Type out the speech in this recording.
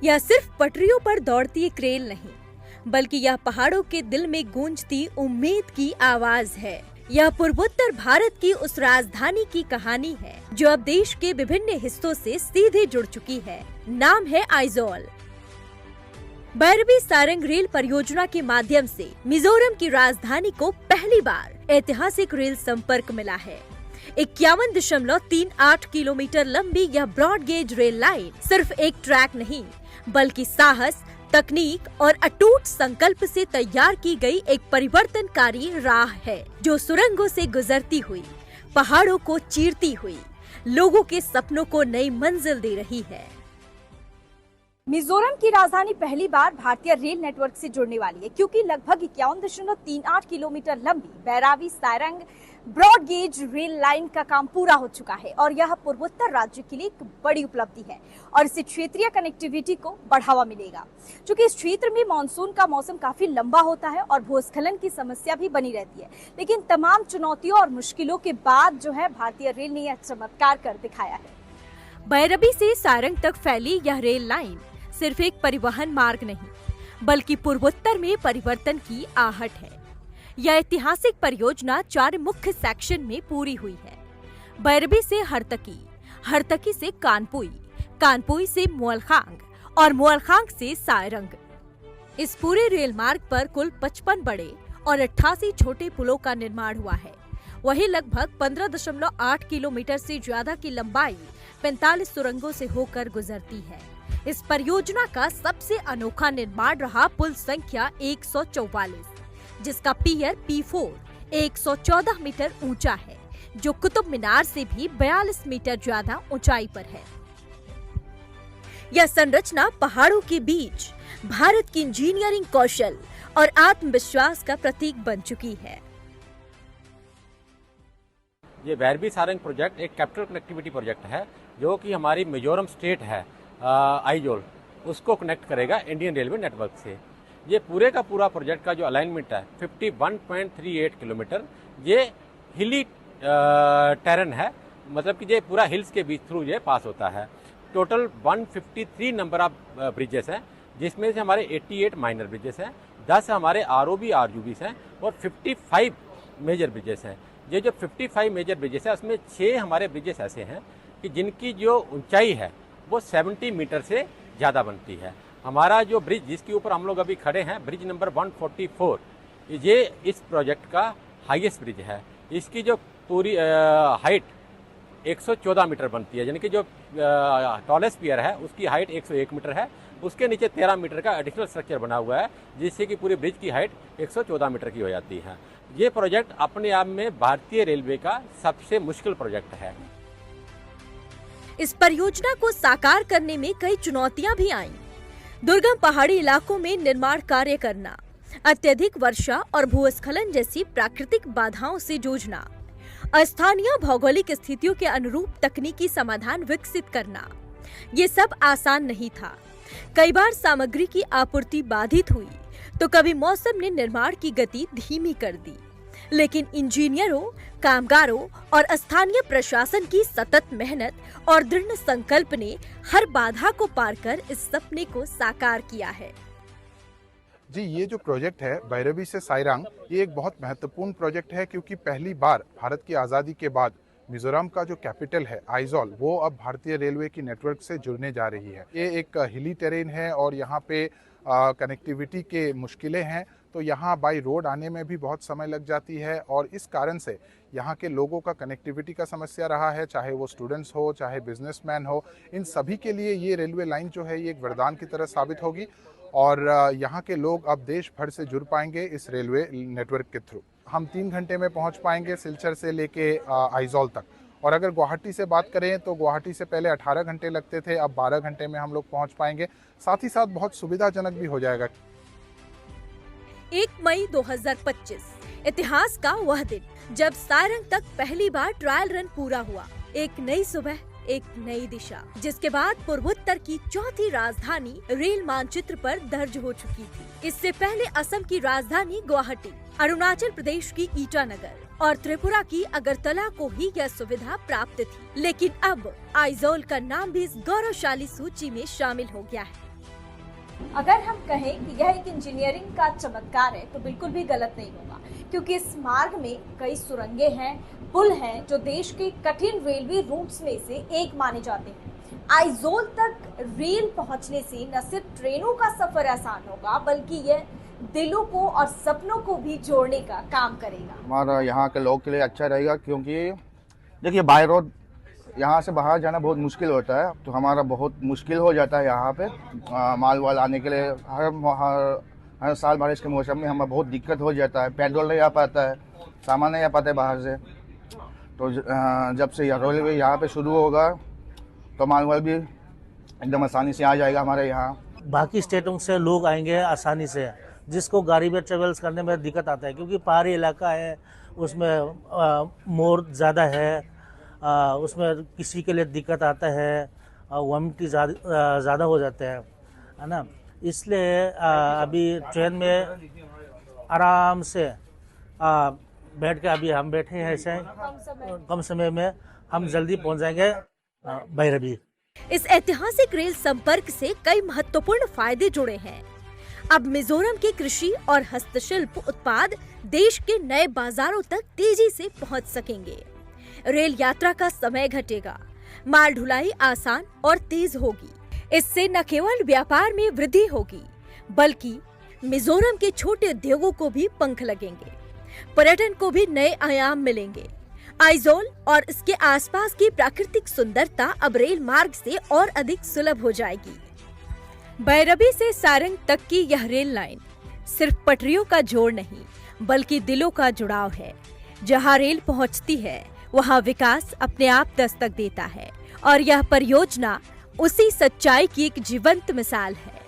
यह सिर्फ पटरियों पर दौड़ती एक रेल नहीं, बल्कि यह पहाड़ों के दिल में गूंजती उम्मीद की आवाज है। यह पूर्वोत्तर भारत की उस राजधानी की कहानी है जो अब देश के विभिन्न हिस्सों से सीधे जुड़ चुकी है। नाम है आइजोल। भैरबी सारंग रेल परियोजना के माध्यम से मिजोरम की राजधानी को पहली बार ऐतिहासिक रेल संपर्क मिला है। 51.38 किलोमीटर लंबी यह ब्रॉड गेज रेल लाइन सिर्फ एक ट्रैक नहीं, बल्कि साहस, तकनीक और अटूट संकल्प से तैयार की गई एक परिवर्तनकारी राह है, जो सुरंगों से गुजरती हुई, पहाड़ों को चीरती हुई, लोगों के सपनों को नई मंजिल दे रही है। मिजोरम की राजधानी पहली बार भारतीय रेल नेटवर्क से जुड़ने वाली है, क्योंकि लगभग 51.38 किलोमीटर लंबी Bhairabi Sairang broad gauge rail line का काम पूरा हो चुका है और यह पूर्वोत्तर राज्य के लिए एक बड़ी उपलब्धि है और इससे क्षेत्रीय कनेक्टिविटी को बढ़ावा मिलेगा। क्योंकि इस क्षेत्र में मानसून का मौसम काफी लंबा होता है और भूस्खलन की समस्या भी बनी रहती है, लेकिन तमाम चुनौतियों और मुश्किलों के बाद जो है भारतीय रेल ने यह चमत्कार कर दिखाया है। भैरबी से सारंग तक फैली यह रेल लाइन सिर्फ एक परिवहन मार्ग नहीं, बल्कि पूर्वोत्तर में परिवर्तन की आहट है। यह ऐतिहासिक परियोजना 4 मुख्य सेक्शन में पूरी हुई है। भैरबी से हरतकी, हरतकी से कानपुई, कानपुई से मोलखांग और मोलखांग से सारंग। इस पूरे रेल मार्ग पर कुल 55 बड़े और 88 छोटे पुलों का निर्माण हुआ है। वहीं लगभग 15.8 किलोमीटर से ज्यादा की लंबाई 45 सुरंगों से होकर गुजरती है। इस परियोजना का सबसे अनोखा निर्माण रहा पुल संख्या 144, जिसका पियर P4 114 मीटर ऊंचा है, जो कुतुब मीनार से भी 42 मीटर ज्यादा ऊंचाई पर है। यह संरचना पहाड़ों के बीच भारत की इंजीनियरिंग कौशल और आत्मविश्वास का प्रतीक बन चुकी है। ये भैरबी सारंग प्रोजेक्ट एक कैपिटल कनेक्टिविटी प्रोजेक्ट है, जो कि हमारी मिजोरम स्टेट है आइजोल, उसको कनेक्ट करेगा इंडियन रेलवे नेटवर्क से। ये पूरे का पूरा प्रोजेक्ट का जो अलाइनमेंट है 51.38 किलोमीटर, ये हिली टेरन है, मतलब कि ये पूरा हिल्स के बीच थ्रू ये पास होता है। टोटल 153 नंबर ऑफ ब्रिजेस हैं, जिसमें से हमारे 88 माइनर ब्रिजेस हैं, 10 हमारे ROB RUBs हैं और 55 मेजर ब्रिजेस हैं। ये जो 55 मेजर ब्रिजेस है, उसमें 6 हमारे ब्रिजेस ऐसे हैं कि जिनकी जो ऊंचाई है वो 70 मीटर से ज़्यादा बनती है। हमारा जो ब्रिज जिसके ऊपर हम लोग अभी खड़े हैं, ब्रिज नंबर 144, ये इस प्रोजेक्ट का हाईएस्ट ब्रिज है। इसकी जो पूरी हाइट 114 मीटर बनती है, यानी कि जो टॉलेस्ट पियर है उसकी हाइट 101 मीटर है। उसके नीचे 13 मीटर का एडिशनल स्ट्रक्चर बना हुआ है, जिससे कि पूरे ब्रिज की हाइट 114 मीटर की हो जाती है। ये प्रोजेक्ट अपने आप में भारतीय रेलवे का सबसे मुश्किल प्रोजेक्ट है। इस परियोजना को साकार करने में कई चुनौतियां भी आईं। दुर्गम पहाड़ी इलाकों में निर्माण कार्य करना, अत्यधिक वर्षा और भूस्खलन जैसी प्राकृतिक बाधाओं से जूझना, स्थानीय भौगोलिक स्थितियों के अनुरूप तकनीकी समाधान विकसित करना, ये सब आसान नहीं था। कई बार सामग्री की आपूर्ति बाधित हुई, तो कभी मौसम ने निर्माण की गति धीमी कर दी। लेकिन इंजीनियरों, कामगारों और स्थानीय प्रशासन की सतत मेहनत और दृढ़ संकल्प ने हर बाधा को पार कर इस सपने को साकार किया है। जी, ये जो प्रोजेक्ट है भैरबी से सारंग, ये एक बहुत महत्वपूर्ण प्रोजेक्ट है, क्योंकि पहली बार भारत की आज़ादी के बाद मिजोरम का जो कैपिटल है आइजोल, वो अब भारतीय रेलवे की नेटवर्क से जुड़ने जा रही है। ये एक हिली टेरेन है और यहाँ पे कनेक्टिविटी के मुश्किलें हैं, तो यहाँ बाई रोड आने में भी बहुत समय लग जाती है और इस कारण से यहाँ के लोगों का कनेक्टिविटी का समस्या रहा है, चाहे वो स्टूडेंट्स हो, चाहे बिजनेसमैन हो। इन सभी के लिए ये रेलवे लाइन जो है ये एक वरदान की तरह साबित होगी और यहाँ के लोग अब देश भर से जुड़ पाएंगे इस रेलवे नेटवर्क के थ्रू। हम 3 घंटे में पहुँच पाएंगे सिलचर से लेके आइजोल तक। और अगर गुवाहाटी से बात करें तो गुवाहाटी से पहले 18 घंटे लगते थे, अब 12 घंटे में हम लोग पहुँच पाएंगे। साथ ही साथ बहुत सुविधाजनक भी हो जाएगा। 1 मई 2025 इतिहास का वह दिन जब सारंग तक पहली बार ट्रायल रन पूरा हुआ। एक नई सुबह, एक नई दिशा, जिसके बाद पूर्वोत्तर की चौथी राजधानी रेल मानचित्र पर दर्ज हो चुकी थी। इससे पहले असम की राजधानी गुवाहाटी, अरुणाचल प्रदेश की ईटानगर और त्रिपुरा की अगरतला को ही यह सुविधा प्राप्त थी। लेकिन अब आइजोल का नाम भी इस गौरवशाली सूची में शामिल हो गया है। अगर हम कहें कि यह एक इंजीनियरिंग का चमत्कार है तो बिल्कुल भी गलत नहीं होगा, क्योंकि इस मार्ग में कई सुरंगें हैं, पुल हैं जो देश के कठिन रेलवे रूट्स में से एक माने जाते हैं। आइजोल तक रेल पहुंचने से न सिर्फ ट्रेनों का सफर आसान होगा, बल्कि यह दिलों को और सपनों को भी जोड़ने का काम करेगा। हमारा यहाँ के लोग के लिए अच्छा रहेगा, क्योंकि देखिए बाय रोड यहाँ से बाहर जाना बहुत मुश्किल होता है, तो हमारा बहुत मुश्किल हो जाता है यहाँ पे माल वाल आने के लिए। हर साल बारिश के मौसम में हमें बहुत दिक्कत हो जाता है, पेट्रोल नहीं आ पाता है, सामान नहीं आ पाता है बाहर से। तो जब से रेलवे यहाँ पे शुरू होगा तो माल वाल भी एकदम आसानी से आ जाएगा हमारे यहाँ। बाकी स्टेटों से लोग आएंगे आसानी से, जिसको गाड़ी में ट्रेवल्स करने में दिक्कत आता है, क्योंकि पहाड़ी इलाका है, उसमें मोर ज़्यादा है, उसमें किसी के लिए दिक्कत आता है, वोमिटिंग ज़्यादा हो जाते हैं, है ना। इसलिए अभी ट्रेन में आराम से बैठ के अभी हम बैठे हैं, ऐसे कम समय में हम जल्दी पहुंच जाएंगे भैरवी। इस ऐतिहासिक रेल संपर्क से कई महत्वपूर्ण फायदे जुड़े हैं। अब मिजोरम के कृषि और हस्तशिल्प उत्पाद देश के नए बाजारों तक तेजी से पहुंच सकेंगे। रेल यात्रा का समय घटेगा, माल ढुलाई आसान और तेज होगी। इससे न केवल व्यापार में वृद्धि होगी, बल्कि मिजोरम के छोटे उद्योगों को भी पंख लगेंगे, पर्यटन को भी नए आयाम मिलेंगे। आइजोल और इसके आसपास की प्राकृतिक सुंदरता अब रेल मार्ग से और अधिक सुलभ हो जाएगी। भैरवी से सारंग तक की यह रेल लाइन सिर्फ पटरियों का जोड़ नहीं, बल्कि दिलों का जुड़ाव है। जहां रेल पहुंचती है, वहां विकास अपने आप दस्तक देता है, और यह परियोजना उसी सच्चाई की एक जीवंत मिसाल है।